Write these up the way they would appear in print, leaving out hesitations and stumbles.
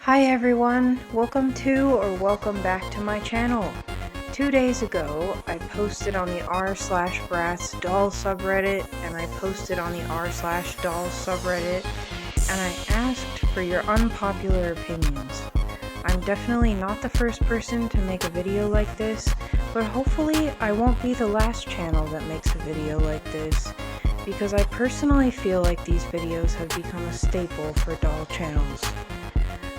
Hi everyone, welcome back to my channel. 2 days ago, I posted on the r/Bratz doll subreddit, and I posted on the r/dolls subreddit, and I asked for your unpopular opinions. I'm definitely not the first person to make a video like this, but hopefully I won't be the last channel that makes a video like this, because I personally feel like these videos have become a staple for doll channels.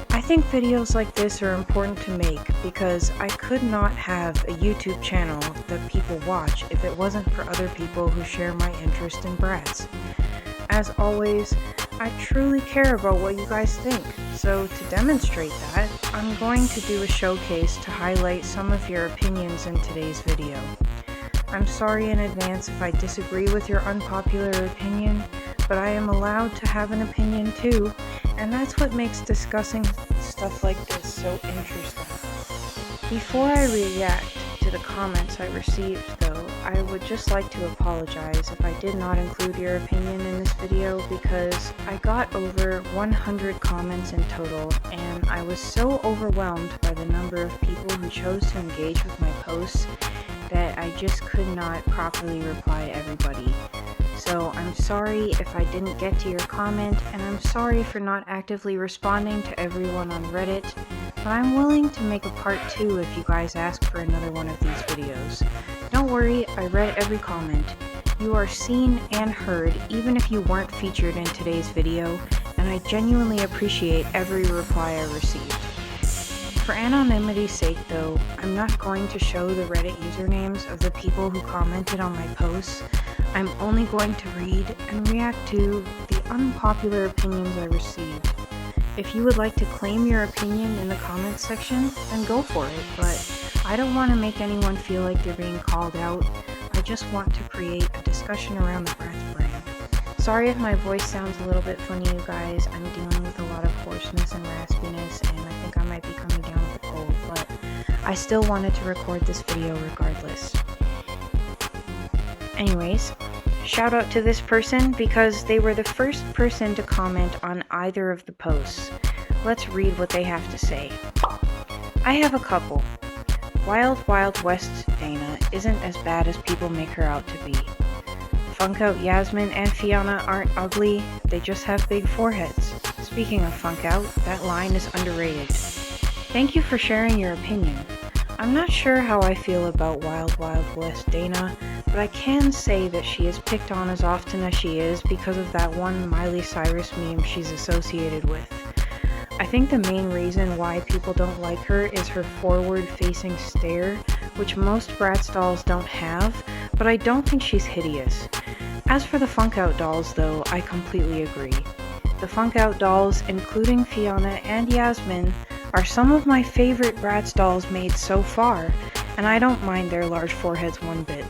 I think videos like this are important to make because I could not have a YouTube channel that people watch if it wasn't for other people who share my interest in Bratz. As always, I truly care about what you guys think, so to demonstrate that, I'm going to do a showcase to highlight some of your opinions in today's video. I'm sorry in advance if I disagree with your unpopular opinion, but I am allowed to have an opinion too, and that's what makes discussing stuff like this so interesting. Before I react to the comments I received though, I would just like to apologize if I did not include your opinion in this video because I got over 100 comments in total, and I was so overwhelmed by the number of people who chose to engage with my posts that I just could not properly reply to everybody. So I'm sorry if I didn't get to your comment, and I'm sorry for not actively responding to everyone on Reddit, but I'm willing to make a part 2 if you guys ask for another one of these videos. Don't worry, I read every comment. You are seen and heard even if you weren't featured in today's video, and I genuinely appreciate every reply I received. For anonymity's sake though, I'm not going to show the Reddit usernames of the people who commented on my posts. I'm only going to read and react to the unpopular opinions I received. If you would like to claim your opinion in the comments section, then go for it, but I don't want to make anyone feel like they're being called out. I just want to create a discussion around the Bratz brand. Sorry if my voice sounds a little bit funny, you guys. I'm dealing with a lot of hoarseness and raspiness, and I think I might be coming down with a cold, but I still wanted to record this video regardless. Anyways, shout out to this person because they were the first person to comment on either of the posts. Let's read what they have to say. I have a couple. Wild Wild West Dana isn't as bad as people make her out to be. Funk Out Yasmin and Fiona aren't ugly, they just have big foreheads. Speaking of Funk Out, that line is underrated. Thank you for sharing your opinion. I'm not sure how I feel about Wild Wild West Dana, but I can say that she is picked on as often as she is because of that one Miley Cyrus meme she's associated with. I think the main reason why people don't like her is her forward-facing stare, which most Bratz dolls don't have, but I don't think she's hideous. As for the Funk Out dolls though, I completely agree. The Funk Out dolls, including Fiona and Yasmin, are some of my favorite Bratz dolls made so far, and I don't mind their large foreheads one bit.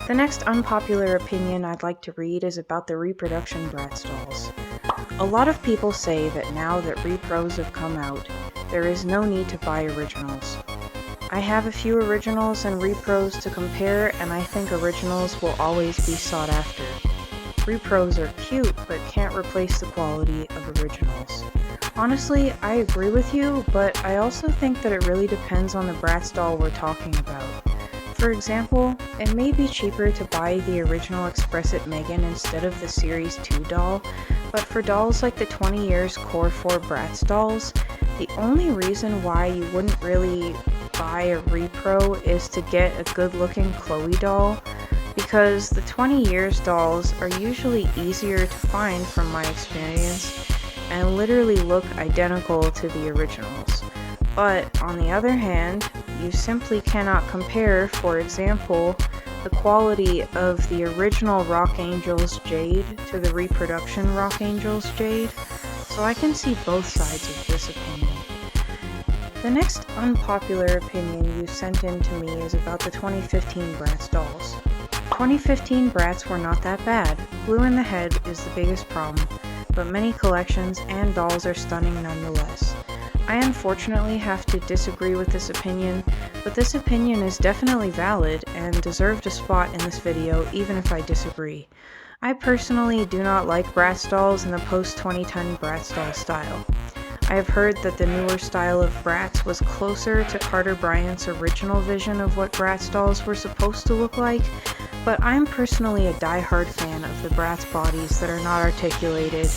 The next unpopular opinion I'd like to read is about the reproduction Bratz dolls. A lot of people say that now that repros have come out, there is no need to buy originals. I have a few originals and repros to compare, and I think originals will always be sought after. Repros are cute, but can't replace the quality of originals. Honestly, I agree with you, but I also think that it really depends on the Bratz doll we're talking about. For example, it may be cheaper to buy the original Express It Megan instead of the Series 2 doll, but for dolls like the 20 Years Core 4 Bratz dolls, the only reason why you wouldn't really buy a repro is to get a good-looking Chloe doll, because the 20 Years dolls are usually easier to find from my experience, and literally look identical to the originals. But on the other hand, you simply cannot compare, for example, the quality of the original Rock Angels Jade to the reproduction Rock Angels Jade, so I can see both sides of this opinion. The next unpopular opinion you sent in to me is about the 2015 Bratz dolls. 2015 Bratz were not that bad. Glue in the head is the biggest problem, but many collections and dolls are stunning nonetheless. I unfortunately have to disagree with this opinion, but this opinion is definitely valid and deserved a spot in this video even if I disagree. I personally do not like Bratz dolls in the post-2010 Bratz doll style. I have heard that the newer style of Bratz was closer to Carter Bryant's original vision of what Bratz dolls were supposed to look like, but I'm personally a die-hard fan of the Bratz bodies that are not articulated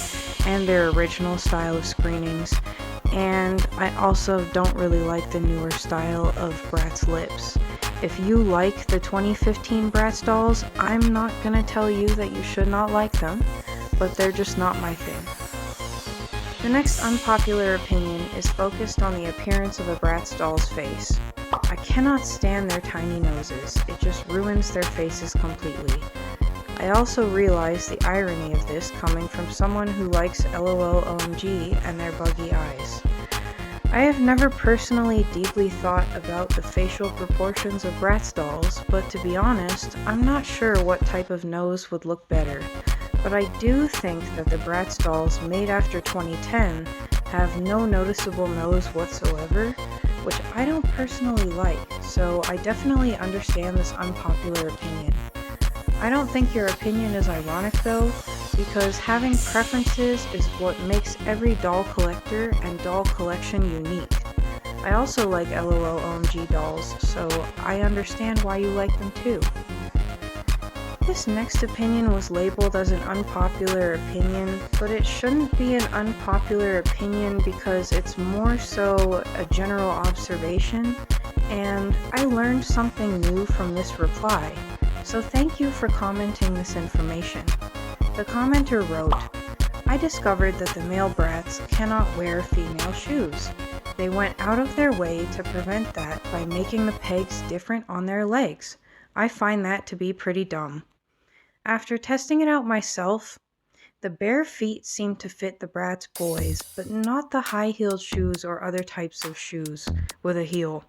and their original style of screenings, and I also don't really like the newer style of Bratz lips. If you like the 2015 Bratz dolls, I'm not gonna tell you that you should not like them, but they're just not my thing. The next unpopular opinion is focused on the appearance of a Bratz doll's face. I cannot stand their tiny noses, it just ruins their faces completely. I also realize the irony of this coming from someone who likes LOL OMG and their buggy eyes. I have never personally deeply thought about the facial proportions of Bratz dolls, but to be honest, I'm not sure what type of nose would look better. But I do think that the Bratz dolls made after 2010 have no noticeable nose whatsoever, which I don't personally like, so I definitely understand this unpopular opinion. I don't think your opinion is ironic though, because having preferences is what makes every doll collector and doll collection unique. I also like LOL OMG dolls, so I understand why you like them too. This next opinion was labeled as an unpopular opinion, but it shouldn't be an unpopular opinion because it's more so a general observation, and I learned something new from this reply, so thank you for commenting this information. The commenter wrote, I discovered that the male Bratz cannot wear female shoes. They went out of their way to prevent that by making the pegs different on their legs. I find that to be pretty dumb. After testing it out myself, the bare feet seem to fit the Bratz boys, but not the high-heeled shoes or other types of shoes with a heel.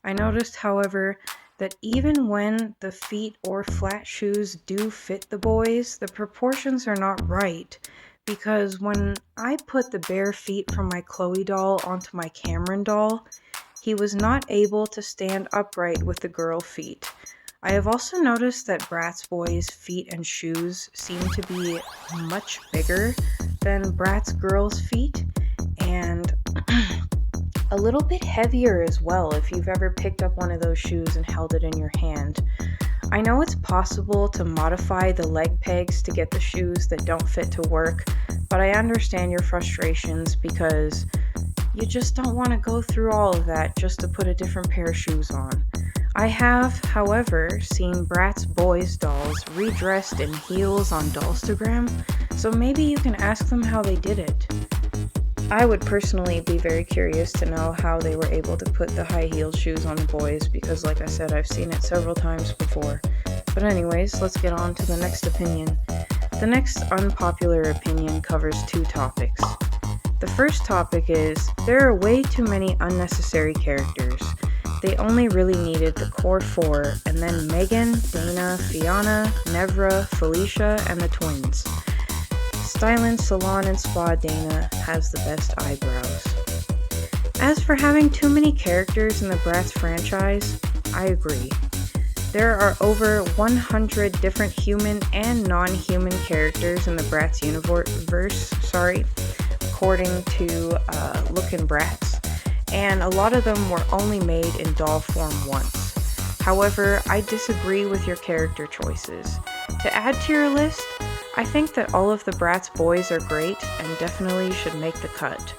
I noticed, however, that even when the feet or flat shoes do fit the boys, the proportions are not right, because when I put the bare feet from my Chloe doll onto my Cameron doll, he was not able to stand upright with the girl feet. I have also noticed that Bratz boys' feet and shoes seem to be much bigger than Bratz girls' feet, and a little bit heavier as well if you've ever picked up one of those shoes and held it in your hand. I know it's possible to modify the leg pegs to get the shoes that don't fit to work, but I understand your frustrations because you just don't want to go through all of that just to put a different pair of shoes on. I have, however, seen Bratz boys dolls redressed in heels on Dollstagram, so maybe you can ask them how they did it. I would personally be very curious to know how they were able to put the high-heeled shoes on the boys, because like I said, I've seen it several times before. But anyways, let's get on to the next opinion. The next unpopular opinion covers two topics. The first topic is, there are way too many unnecessary characters. They only really needed the core four, and then Megan, Dana, Fiona, Nevra, Felicia, and the twins. Stylin' Salon and Spa Dana has the best eyebrows. As for having too many characters in the Bratz franchise, I agree. There are over 100 different human and non-human characters in the Bratz universe, according to Lookin' Bratz. And a lot of them were only made in doll form once. However, I disagree with your character choices. To add to your list, I think that all of the Bratz boys are great and definitely should make the cut.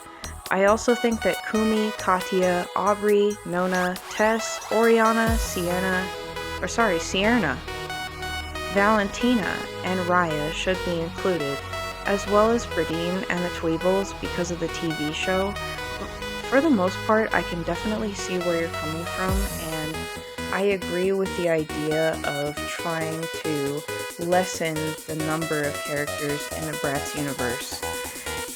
I also think that Kumi, Katya, Aubrey, Nona, Tess, Oriana, Sierra, Valentina, and Raya should be included, as well as Bradine and the Tweebles because of the TV show. For the most part, I can definitely see where you're coming from, and I agree with the idea of trying to lessen the number of characters in the Bratz universe.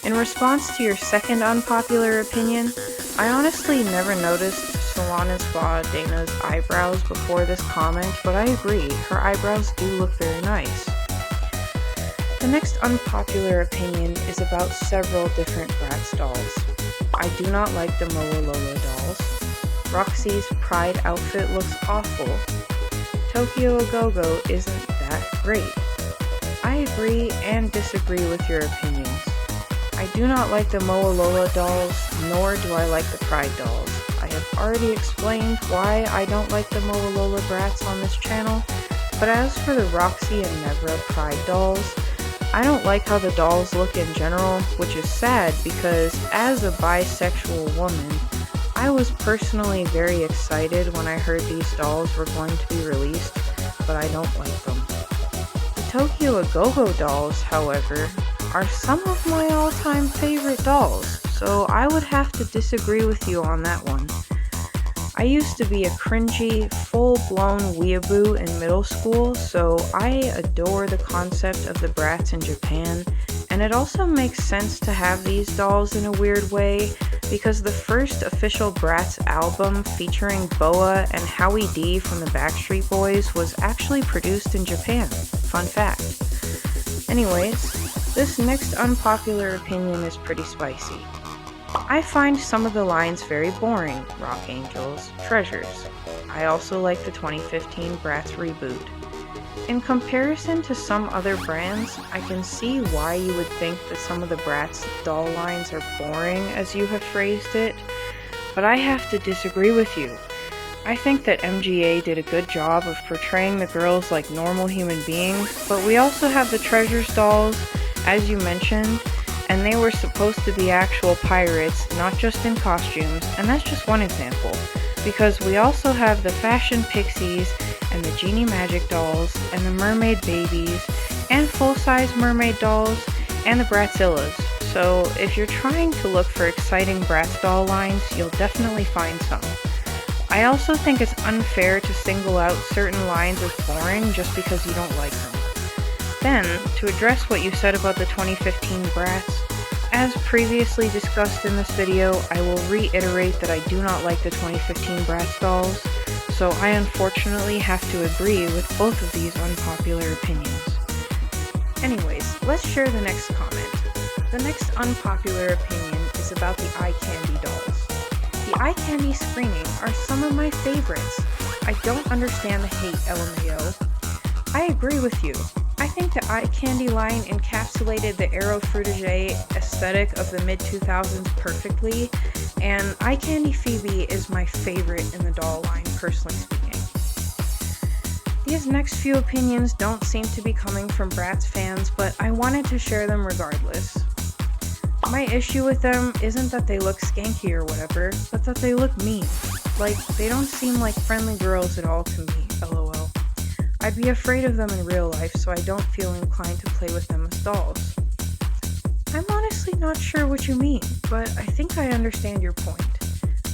In response to your second unpopular opinion, I honestly never noticed Salon and Spa Dana's eyebrows before this comment, but I agree, her eyebrows do look very nice. The next unpopular opinion is about several different Bratz dolls. I do not like the Moa Lolo dolls. Roxy's Pride outfit looks awful. Tokyo A Go-Go isn't that great. I agree and disagree with your opinions. I I do not like the Moa Lola dolls, nor do I like the Pride dolls. I have already explained why I don't like the Moa Lola Bratz on this channel, but as for the Roxy and Nevra Pride dolls, I don't like how the dolls look in general, which is sad because as a bisexual woman, I was personally very excited when I heard these dolls were going to be released, but I don't like them. The Tokyo Go-Go dolls, however, are some of my all-time favorite dolls, so I would have to disagree with you on that one. I used to be a cringy, full-blown weeaboo in middle school, so I adore the concept of the Bratz in Japan, and it also makes sense to have these dolls in a weird way, because the first official Bratz album featuring Boa and Howie D from the Backstreet Boys was actually produced in Japan. Fun fact. Anyways, this next unpopular opinion is pretty spicy. I find some of the lines very boring, Rock Angels, Treasures. I also like the 2015 Bratz reboot. In comparison to some other brands, I can see why you would think that some of the Bratz doll lines are boring, as you have phrased it, but I have to disagree with you. I think that MGA did a good job of portraying the girls like normal human beings, but we also have the Treasures dolls, as you mentioned, and they were supposed to be actual pirates, not just in costumes, and that's just one example, because we also have the Fashion Pixies, and the Genie Magic dolls, and the Mermaid Babies, and full-size mermaid dolls, and the Bratzillas. So if you're trying to look for exciting Bratz doll lines, you'll definitely find some. I also think it's unfair to single out certain lines as boring just because you don't like them. Then, to address what you said about the 2015 Bratz, as previously discussed in this video, I will reiterate that I do not like the 2015 Bratz dolls, so I unfortunately have to agree with both of these unpopular opinions. Anyways, let's share the next comment. The next unpopular opinion is about the eye candy dolls. The eye candy screening are some of my favorites. I don't understand the hate, LMAO. I agree with you. I think the eye candy line encapsulated the Aero Frutage aesthetic of the mid-2000s perfectly, and eye candy Phoebe is my favorite in the doll line, personally speaking. These next few opinions don't seem to be coming from Bratz fans, but I wanted to share them regardless. My issue with them isn't that they look skanky or whatever, but that they look mean. Like, they don't seem like friendly girls at all to me, lol. I'd be afraid of them in real life, so I don't feel inclined to play with them as dolls. I'm honestly not sure what you mean, but I think I understand your point.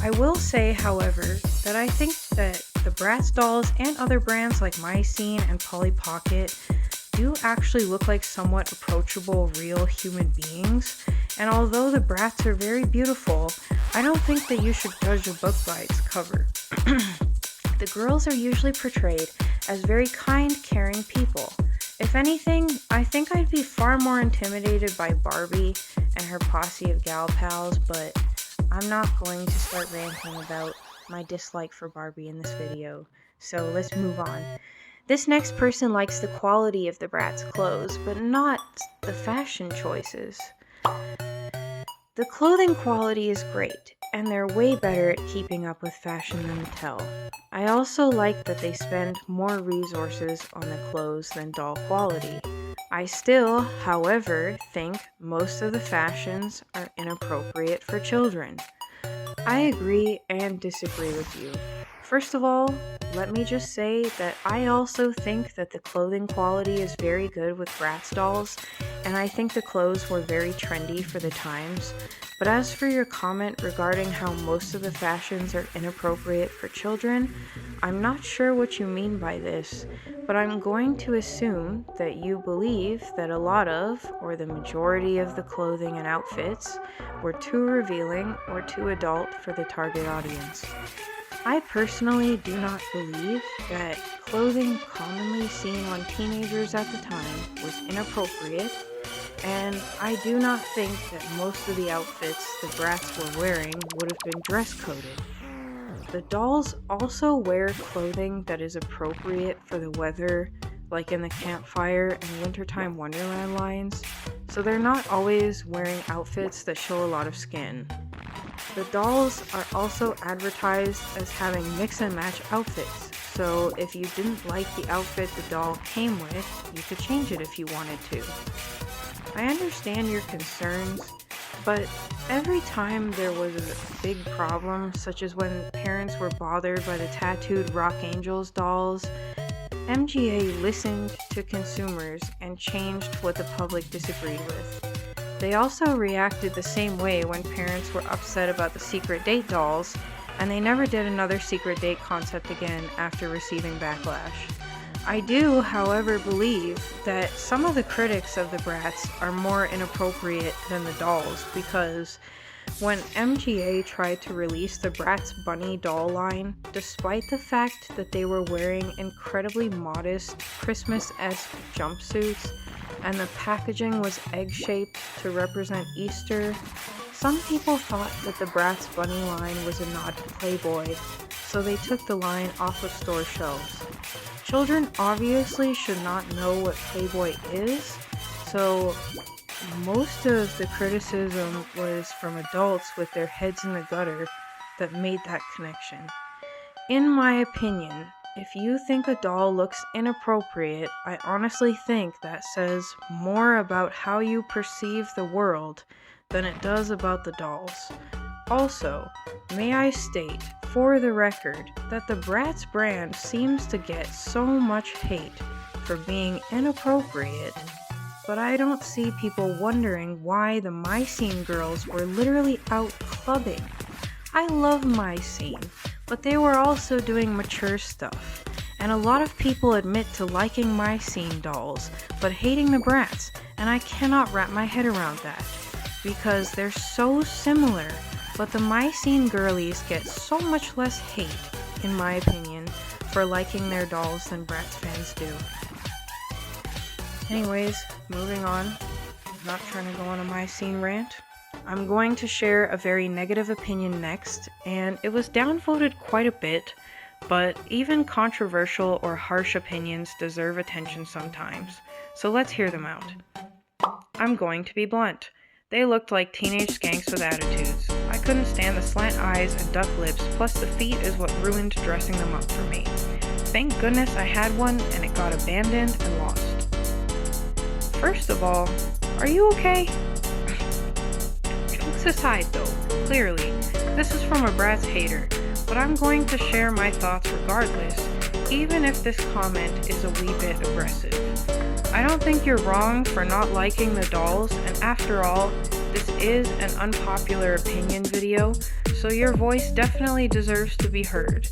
I will say, however, that I think that the Bratz dolls and other brands like My Scene and Polly Pocket do actually look like somewhat approachable, real human beings, and although the Bratz are very beautiful, I don't think that you should judge a book by its cover. The girls are usually portrayed as very kind, caring people. If anything, I think I'd be far more intimidated by Barbie and her posse of gal pals, but I'm not going to start ranting about my dislike for Barbie in this video, so let's move on. This next person likes the quality of the Bratz clothes, but not the fashion choices. The clothing quality is great, and they're way better at keeping up with fashion than Mattel. I also like that they spend more resources on the clothes than doll quality. I still, however, think most of the fashions are inappropriate for children. I agree and disagree with you. First of all, let me just say that I also think that the clothing quality is very good with Bratz dolls, and I think the clothes were very trendy for the times. But as for your comment regarding how most of the fashions are inappropriate for children, I'm not sure what you mean by this, but I'm going to assume that you believe that a lot of, or the majority of the clothing and outfits were too revealing or too adult for the target audience. I personally do not believe that clothing commonly seen on teenagers at the time was inappropriate, and I do not think that most of the outfits the Bratz were wearing would have been dress coded. The dolls also wear clothing that is appropriate for the weather, like in the Campfire and Wintertime Wonderland lines, so they're not always wearing outfits that show a lot of skin. The dolls are also advertised as having mix and match outfits, so if you didn't like the outfit the doll came with, you could change it if you wanted to. I understand your concerns, but every time there was a big problem, such as when parents were bothered by the tattooed Rock Angels dolls, MGA listened to consumers and changed what the public disagreed with. They also reacted the same way when parents were upset about the secret date dolls, and they never did another secret date concept again after receiving backlash. I do, however, believe that some of the critics of the Bratz are more inappropriate than the dolls, because when MGA tried to release the Bratz bunny doll line, despite the fact that they were wearing incredibly modest Christmas-esque jumpsuits and the packaging was egg-shaped to represent Easter, some people thought that the Bratz bunny line was a nod to Playboy, so they took the line off of store shelves. Children obviously should not know what Playboy is, so most of the criticism was from adults with their heads in the gutter that made that connection. In my opinion, if you think a doll looks inappropriate, I honestly think that says more about how you perceive the world than it does about the dolls. Also, may I state, for the record, that the Bratz brand seems to get so much hate for being inappropriate, but I don't see people wondering why the My Scene girls were literally out clubbing. I love My Scene, but they were also doing mature stuff, and a lot of people admit to liking My Scene dolls, but hating the Bratz, and I cannot wrap my head around that, because they're so similar, but the My Scene girlies get so much less hate, in my opinion, for liking their dolls than Bratz fans do. Anyways, moving on. I'm not trying to go on a My Scene rant. I'm going to share a very negative opinion next, and it was downvoted quite a bit, but even controversial or harsh opinions deserve attention sometimes, so let's hear them out. I'm going to be blunt. They looked like teenage skanks with attitudes. I couldn't stand the slant eyes and duck lips, plus the feet is what ruined dressing them up for me. Thank goodness I had one and it got abandoned and lost. First of all, are you okay? Jokes aside though, clearly, this is from a Bratz hater, but I'm going to share my thoughts regardless, even if this comment is a wee bit aggressive. I don't think you're wrong for not liking the dolls, and after all, this is an unpopular opinion video, so your voice definitely deserves to be heard.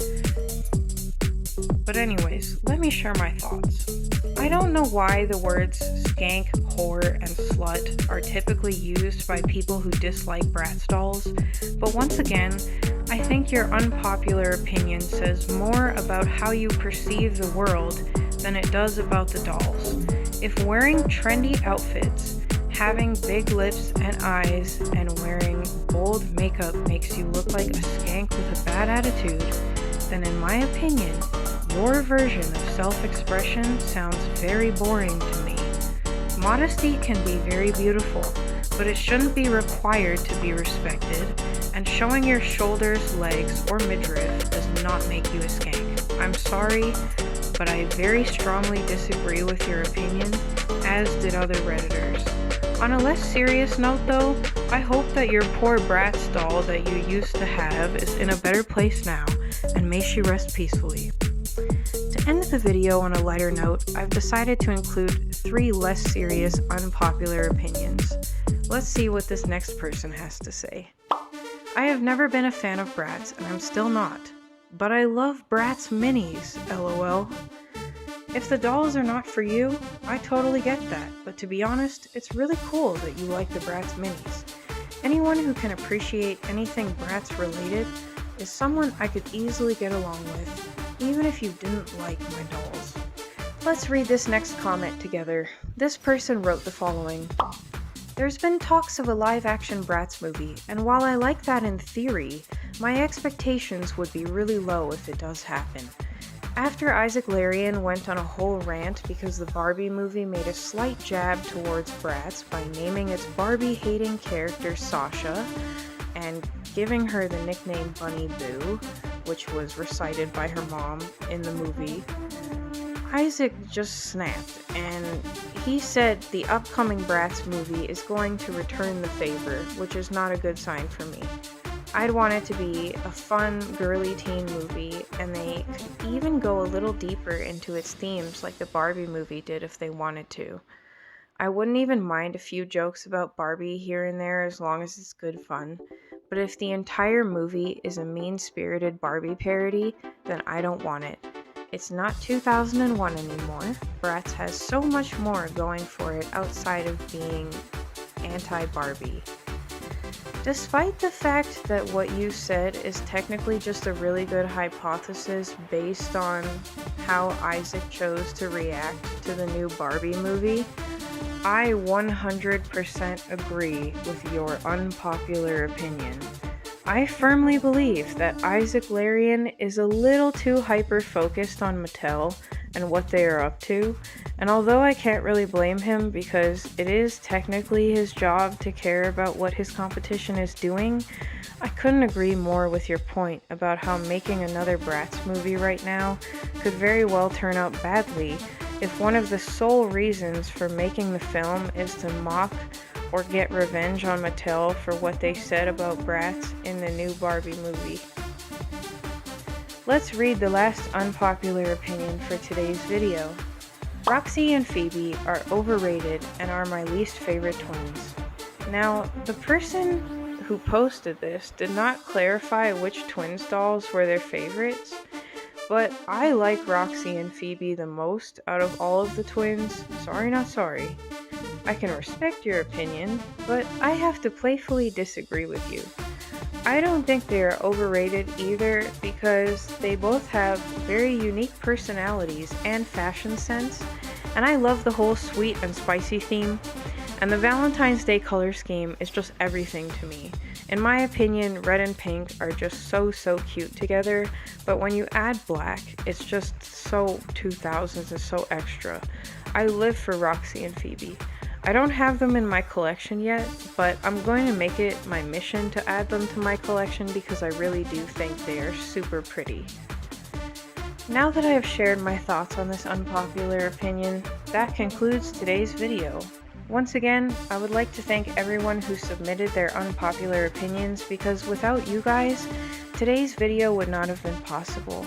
But anyways, let me share my thoughts. I don't know why the words skank, whore, and slut are typically used by people who dislike Bratz dolls, but once again, I think your unpopular opinion says more about how you perceive the world than it does about the dolls. If wearing trendy outfits, having big lips and eyes, and wearing bold makeup makes you look like a skank with a bad attitude, then in my opinion, your version of self-expression sounds very boring to me. Modesty can be very beautiful, but it shouldn't be required to be respected, and showing your shoulders, legs, or midriff does not make you a skank. I'm sorry, but I very strongly disagree with your opinion, as did other Redditors. On a less serious note though, I hope that your poor Bratz doll that you used to have is in a better place now, and may she rest peacefully. To end the video on a lighter note, I've decided to include 3 less serious, unpopular opinions. Let's see what this next person has to say. I have never been a fan of Bratz, and I'm still not. But I love Bratz minis, lol. If the dolls are not for you, I totally get that, but to be honest, it's really cool that you like the Bratz minis. Anyone who can appreciate anything Bratz related is someone I could easily get along with, even if you didn't like my dolls. Let's read this next comment together. This person wrote the following. There's been talks of a live-action Bratz movie, and while I like that in theory, my expectations would be really low if it does happen. After Isaac Larian went on a whole rant because the Barbie movie made a slight jab towards Bratz by naming its Barbie-hating character Sasha and giving her the nickname Bunny Boo, which was recited by her mom in the movie, Isaac just snapped, and he said the upcoming Bratz movie is going to return the favor, which is not a good sign for me. I'd want it to be a fun, girly teen movie, and they could even go a little deeper into its themes like the Barbie movie did if they wanted to. I wouldn't even mind a few jokes about Barbie here and there as long as it's good fun, but if the entire movie is a mean-spirited Barbie parody, then I don't want it. It's not 2001 anymore. Bratz has so much more going for it outside of being anti-Barbie. Despite the fact that what you said is technically just a really good hypothesis based on how Isaac chose to react to the new Barbie movie, I 100% agree with your unpopular opinion. I firmly believe that Isaac Larian is a little too hyper-focused on Mattel and what they are up to, and although I can't really blame him because it is technically his job to care about what his competition is doing, I couldn't agree more with your point about how making another Bratz movie right now could very well turn out badly if one of the sole reasons for making the film is to mock or get revenge on Mattel for what they said about Bratz in the new Barbie movie. Let's read the last unpopular opinion for today's video. Roxy and Phoebe are overrated and are my least favorite twins. Now, the person who posted this did not clarify which twins dolls were their favorites, but I like Roxy and Phoebe the most out of all of the twins. Sorry, not sorry. I can respect your opinion, but I have to playfully disagree with you. I don't think they are overrated either because they both have very unique personalities and fashion sense, and I love the whole sweet and spicy theme, and the Valentine's Day color scheme is just everything to me. In my opinion, red and pink are just so cute together, but when you add black, it's just so 2000s and so extra. I live for Roxy and Phoebe. I don't have them in my collection yet, but I'm going to make it my mission to add them to my collection because I really do think they are super pretty. Now that I have shared my thoughts on this unpopular opinion, that concludes today's video. Once again, I would like to thank everyone who submitted their unpopular opinions because without you guys, today's video would not have been possible.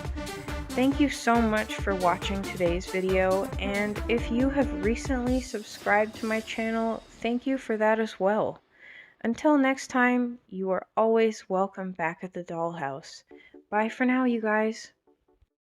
Thank you so much for watching today's video, and if you have recently subscribed to my channel, thank you for that as well. Until next time, you are always welcome back at the dollhouse. Bye for now, you guys.